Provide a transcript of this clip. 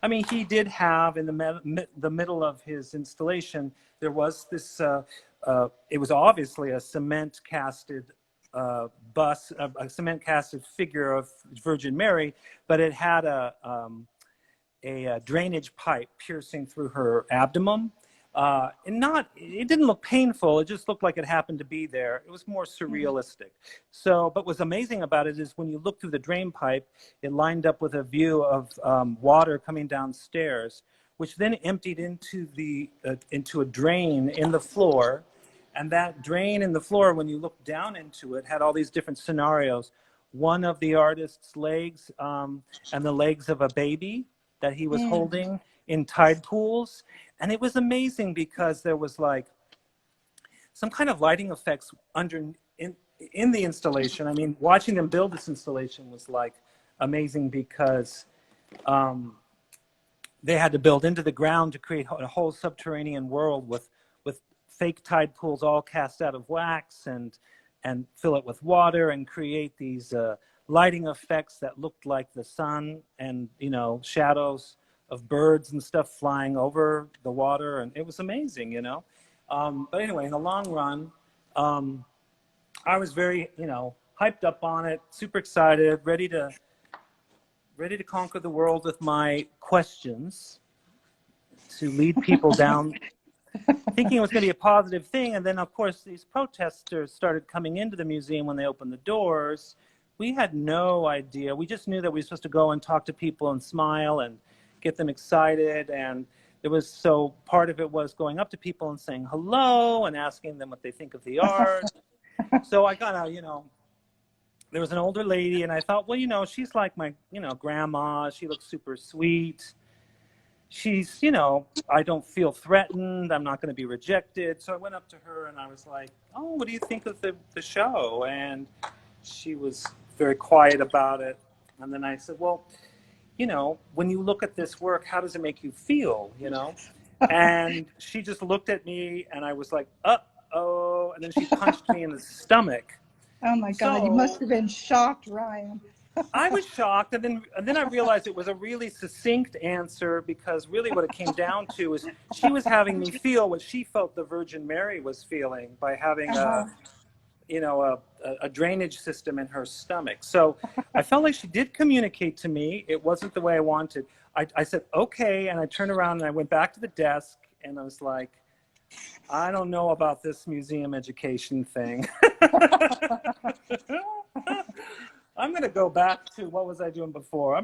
I mean, he did have in the middle of his installation, there was this, it was obviously a cement casted bust, a cement casted figure of Virgin Mary, but it had a drainage pipe piercing through her abdomen. It didn't look painful. It just looked like it happened to be there. It was more surrealistic. So, but what's amazing about it is when you look through the drain pipe, it lined up with a view of water coming downstairs, which then emptied into a drain in the floor. And that drain in the floor, when you look down into it, had all these different scenarios. One of the artist's legs and the legs of a baby that he was holding in tide pools. And it was amazing because there was like some kind of lighting effects in the installation. I mean, watching them build this installation was like amazing because they had to build into the ground to create a whole subterranean world with fake tide pools all cast out of wax and fill it with water and create these lighting effects that looked like the sun and, you know, shadows of birds and stuff flying over the water. And it was amazing, you know. But anyway, in the long run, I was very, you know, hyped up on it, super excited, ready to conquer the world with my questions to lead people down, thinking it was going to be a positive thing. And then, of course, these protesters started coming into the museum when they opened the doors. We had no idea. We just knew that we were supposed to go and talk to people and smile and get them excited. And it was, so part of it was going up to people and saying hello and asking them what they think of the art. So I got a, you know, there was an older lady and I thought, well, you know, she's like my, you know, grandma. She looks super sweet. She's, you know, I don't feel threatened. I'm not going to be rejected. So I went up to her and I was like, oh, what do you think of the show? And she was very quiet about it. And then I said, well, you know, when you look at this work, how does it make you feel, you know? And she just looked at me and I was like, uh-oh. And then she punched me in the stomach. Oh my God, you must have been shocked, Ryan. I was shocked, and then I realized it was a really succinct answer, because really what it came down to is she was having me feel what she felt the Virgin Mary was feeling by having a drainage system in her stomach. So I felt like she did communicate to me. It wasn't the way I wanted. I said, okay, and I turned around and I went back to the desk and I was like, I don't know about this museum education thing. I'm going to go back to what was I doing before.